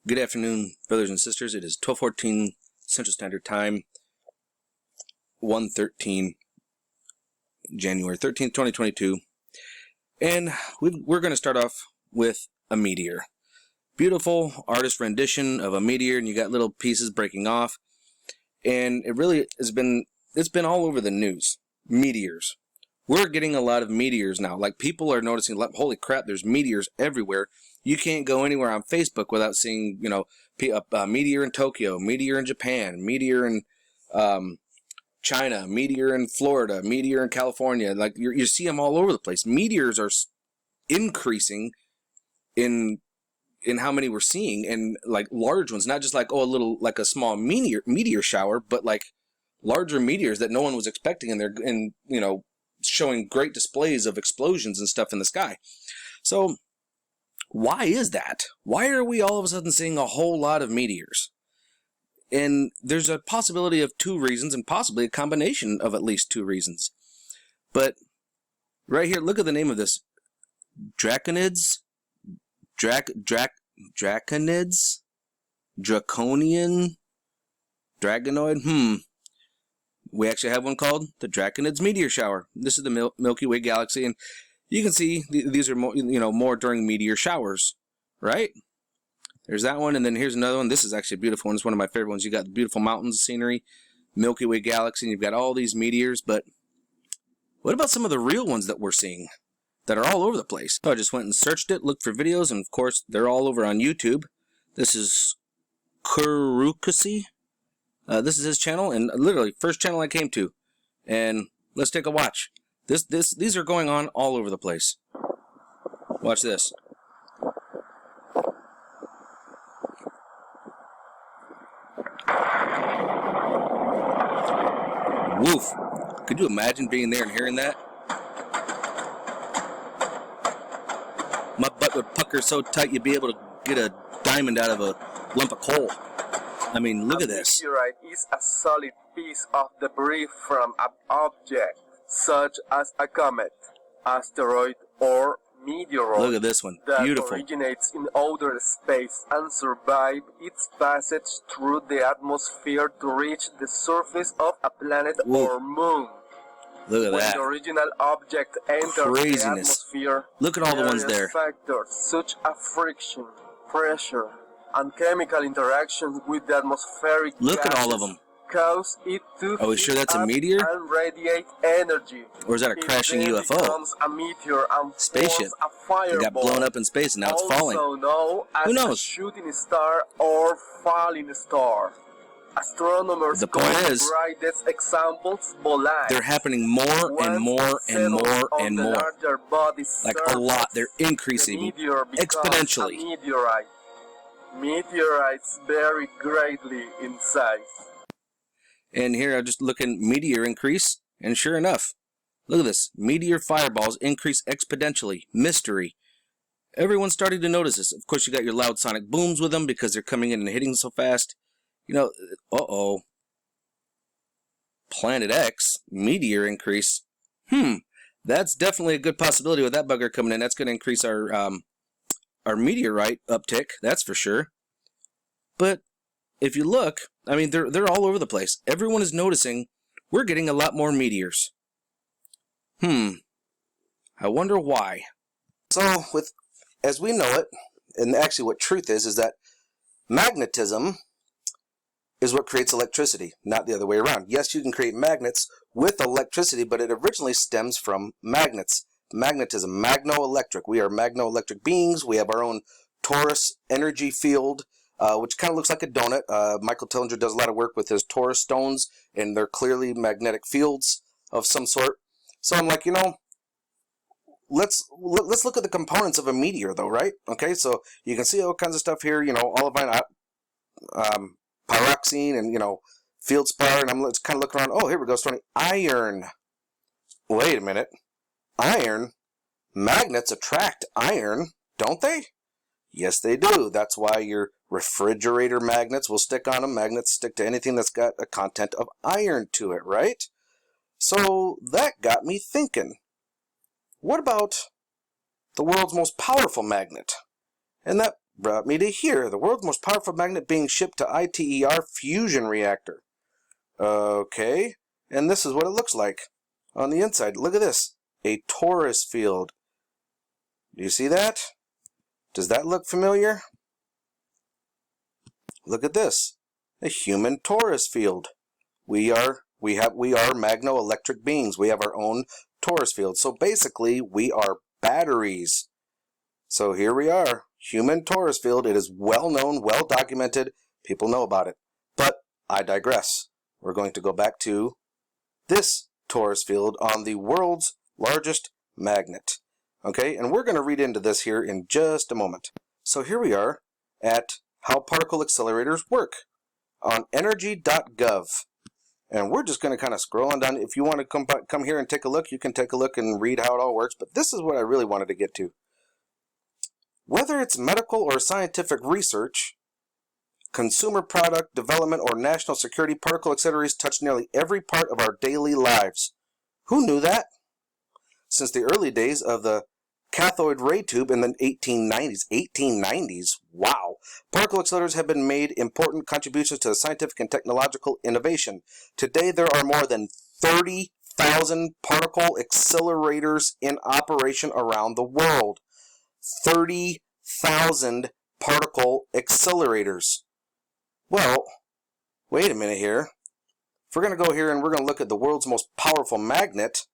Good afternoon, brothers and sisters. It is 12:14 Central Standard Time, 1/13, January 13th, 2022. And we're going to start off with a meteor. Beautiful artist rendition of a meteor, and you got little pieces breaking off. And it really has been, it's been all over the news. Meteors. We're getting a lot of meteors now. Like, people are noticing, like, holy crap, there's meteors everywhere. You can't go anywhere on Facebook without seeing, you know, a meteor in Tokyo, meteor in Japan, meteor in China, meteor in Florida, meteor in California. Like, you see them all over the place. Meteors are increasing in how many we're seeing, and like large ones, not just like, oh, a little, like a small meteor shower, but like larger meteors that no one was expecting, and they're you know, showing great displays of explosions and stuff in the sky. So why is that? Why are we all of a sudden seeing a whole lot of meteors? And there's a possibility of two reasons, and possibly a combination of at least two reasons. But right here, look at the name of this. Draconids? Draconids? Draconian? Dragonoid? We actually have one called the Draconids Meteor Shower. This is the Milky Way galaxy, and you can see these are more, you know, more during meteor showers, right? There's that one, and then here's another one. This is actually a beautiful one. It's one of my favorite ones. You got the beautiful mountains, scenery, Milky Way galaxy, and you've got all these meteors. But what about some of the real ones that we're seeing that are all over the place? So I just went and searched it, looked for videos, and of course they're all over on YouTube. This is Kurukasi. This is his channel, and literally first channel I came to. And let's take a watch. These are going on all over the place. Watch this. Woof. Could you imagine being there and hearing that? My butt would pucker so tight you'd be able to get a diamond out of a lump of coal. I mean, look at this. A meteorite is a solid piece of debris from an object, such as a comet, asteroid, or meteoroid. Look at this one. That Beautiful. originates in outer space and survives its passage through the atmosphere to reach the surface of a planet or moon. Look at When that. the original object enters Craziness. the atmosphere, Look at all the ones there. various factors such as friction, pressure, and chemical interactions with the atmospheric Look at all of gases them. cause it to Are we sure that's a heat up meteor? and radiate energy. Or is that a It crashing then UFO? becomes a meteor and Spaceship. forms a fireball. It got blown up in space and now it's falling. Also known as Who a knows? shooting star or falling star. Astronomers The call point the is, brightest examples bolides. they're happening more and more and more and more. Like a lot. They're increasing exponentially. A meteorite. Meteorites vary greatly in size. And here I'm just looking, meteor increase, and sure enough, look at this. Meteor fireballs increase exponentially. Mystery. Everyone's starting to notice this. Of course, you got your loud sonic booms with them because they're coming in and hitting so fast. You know, Planet X, meteor increase. That's definitely a good possibility with that bugger coming in. That's going to increase our meteorite uptick, that's for sure. But if you look, I mean, they're all over the place. Everyone is noticing we're getting a lot more meteors. I wonder why. So, as we know it, and actually what truth is that magnetism is what creates electricity, not the other way around. Yes, you can create magnets with electricity, but it originally stems from magnets. Magnetism, magnoelectric. We are magnoelectric beings. We have our own torus energy field, which kind of looks like a donut. Michael Tellinger does a lot of work with his torus stones, and they're clearly magnetic fields of some sort. So I'm like, you know, let's look at the components of a meteor, though, right? Okay, so you can see all kinds of stuff here. You know, olivine, pyroxene, and you know, feldspar. And I'm kind of looking around. Oh, here we go. Starting iron. Wait a minute. Iron? Magnets attract iron, don't they? Yes, they do. That's why your refrigerator magnets will stick on them. Magnets stick to anything that's got a content of iron to it, right? So that got me thinking. What about the world's most powerful magnet? And that brought me to here. The world's most powerful magnet being shipped to ITER fusion reactor. Okay, and this is what it looks like on the inside. Look at this. A torus field. Do you see that? Does that look familiar? Look at this. A human torus field. We are magnoelectric beings. We have our own torus field. So basically, we are batteries. So here we are. Human torus field. It is well known, well documented. People know about it. But I digress. We're going to go back to this torus field on the world's largest magnet. Okay, and we're going to read into this here in just a moment. So here we are at how particle accelerators work on energy.gov. And we're just going to kind of scroll on down. If you want to come here and take a look, you can take a look and read how it all works. But this is what I really wanted to get to. Whether it's medical or scientific research, consumer product development, or national security, particle accelerators touch nearly every part of our daily lives. Who knew that? Since the early days of the cathode ray tube in the 1890s, wow, particle accelerators have been made important contributions to scientific and technological innovation. Today there are more than 30,000 particle accelerators in operation around the world. 30,000 particle accelerators. Well, wait a minute here. If we're going to go here and we're going to look at the world's most powerful magnet,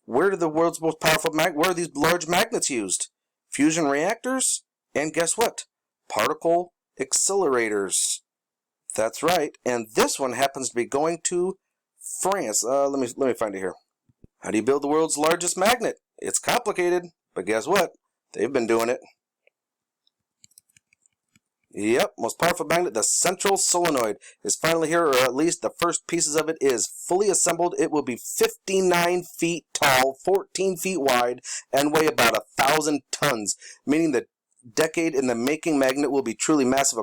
where are these large magnets used? Fusion reactors? And guess what? Particle accelerators. That's right. And this one happens to be going to France. Let me find it here. How do you build the world's largest magnet? It's complicated, but guess what? They've been doing it. Yep, most powerful magnet, the central solenoid, is finally here, or at least the first pieces of it is fully assembled. It will be 59 feet tall, 14 feet wide, and weigh about 1,000 tons, meaning the decade in the making magnet will be truly massive.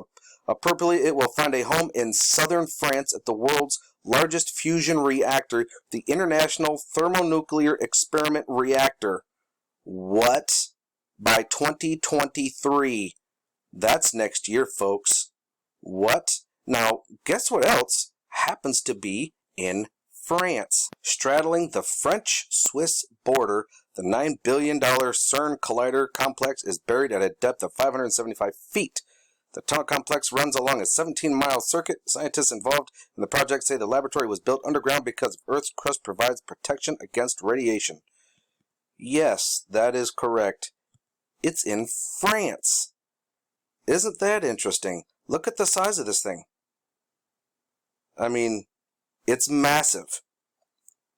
Appropriately, it will find a home in southern France at the world's largest fusion reactor, the International Thermonuclear Experiment Reactor. What? By 2023. That's next year, folks. What? Now, guess what else happens to be in France? Straddling the French-Swiss border, the $9 billion CERN Collider complex is buried at a depth of 575 feet. The tunnel complex runs along a 17-mile circuit. Scientists involved in the project say the laboratory was built underground because Earth's crust provides protection against radiation. Yes, that is correct. It's in France. Isn't that interesting? Look at the size of this thing. I mean, it's massive.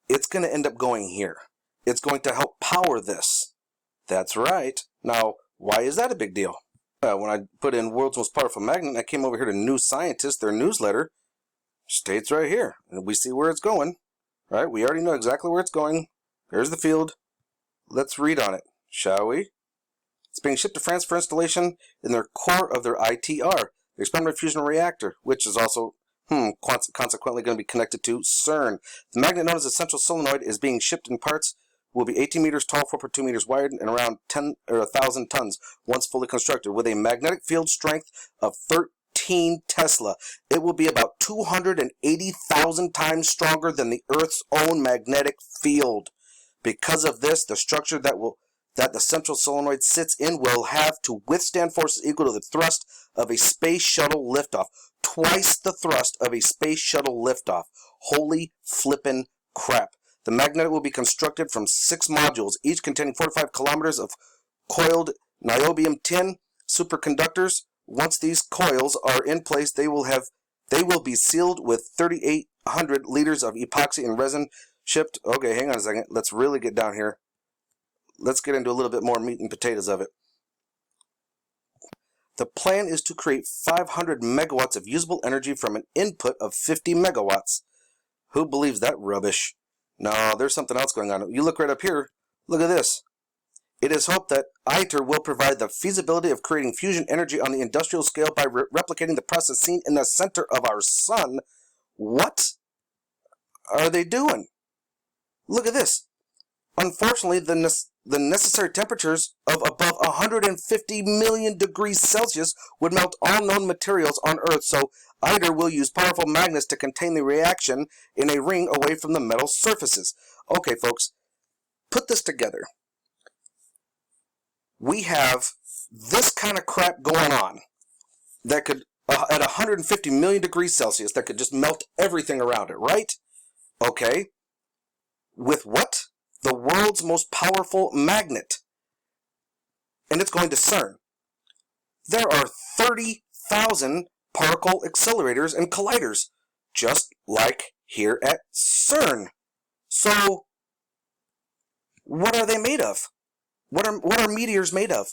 It's going to end up going here. It's going to help power this. That's right. Now, why is that a big deal? When I put in world's most powerful magnet, I came over here to New Scientist, their newsletter. States right here. And we see where it's going. Right? We already know exactly where it's going. There's the field. Let's read on it, shall we? It's being shipped to France for installation in their core of their ITR, the Experimental Fusion Reactor, which is also consequently going to be connected to CERN. The magnet known as the central solenoid is being shipped in parts, will be 18 meters tall, 4.2 meters wide, and around 1,000 tons once fully constructed. With a magnetic field strength of 13 Tesla, it will be about 280,000 times stronger than the Earth's own magnetic field. Because of this, the structure that the central solenoid sits in will have to withstand forces equal to the thrust of a space shuttle liftoff. Twice the thrust of a space shuttle liftoff. Holy flippin' crap. The magnet will be constructed from 6 modules, each containing 45 kilometers of coiled niobium tin superconductors. Once these coils are in place, they will be sealed with 3,800 liters of epoxy and resin shipped. Okay, hang on a second. Let's really get down here. Let's get into a little bit more meat and potatoes of it. The plan is to create 500 megawatts of usable energy from an input of 50 megawatts. Who believes that rubbish? No, there's something else going on. You look right up here. Look at this. It is hoped that ITER will provide the feasibility of creating fusion energy on the industrial scale by replicating the process seen in the center of our sun. What are they doing? Look at this. Unfortunately, the the necessary temperatures of above 150 million degrees Celsius would melt all known materials on Earth, so ITER will use powerful magnets to contain the reaction in a ring away from the metal surfaces. Okay, folks, put this together. We have this kind of crap going on that could, at 150 million degrees Celsius, that could just melt everything around it, right? Okay. With what? The world's most powerful magnet. And it's going to CERN. There are 30,000 particle accelerators and colliders, just like here at CERN. So, what are they made of? What are meteors made of?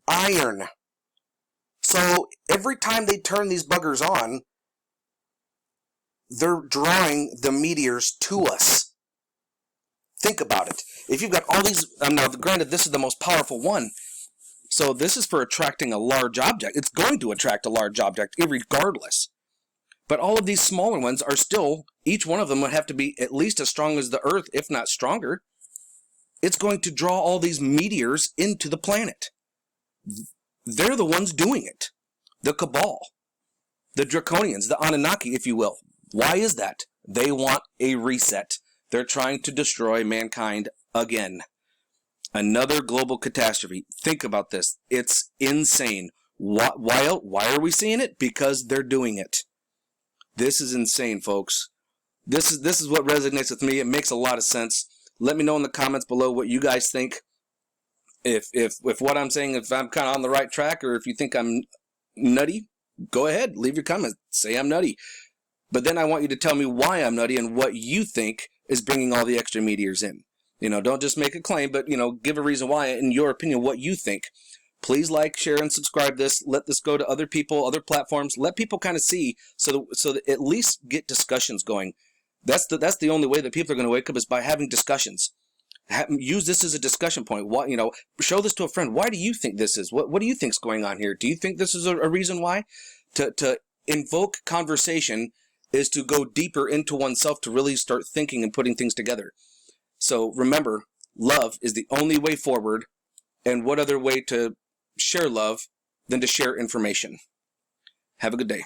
Iron. So, every time they turn these buggers on, they're drawing the meteors to us. Think about it. If you've got all these, now granted this is the most powerful one, so this is for attracting a large object. It's going to attract a large object irregardless. But all of these smaller ones are still, each one of them would have to be at least as strong as the Earth, if not stronger. It's going to draw all these meteors into the planet. They're the ones doing it. The Cabal. The Draconians, the Anunnaki, if you will. Why is that? They want a reset. They're trying to destroy mankind again. Another global catastrophe. Think about this. It's insane. Why are we seeing it? Because they're doing it. This is insane, folks. This is what resonates with me. It makes a lot of sense. Let me know in the comments below what you guys think. If what I'm saying, if I'm kind of on the right track, or if you think I'm nutty, go ahead, leave your comments. Say I'm nutty. But then I want you to tell me why I'm nutty and what you think is bringing all the extra meteors in. Don't just make a claim, but, give a reason why, in your opinion, what you think. Please like, share, and subscribe this. Let this go to other people, other platforms. Let people kind of see, so that at least get discussions going. That's the only way that people are going to wake up, is by having discussions. Use this as a discussion point. Show this to a friend. Why do you think this is? What do you think's going on here? Do you think this is a reason why? To invoke conversation is to go deeper into oneself, to really start thinking and putting things together. So remember, love is the only way forward, and what other way to share love than to share information? Have a good day.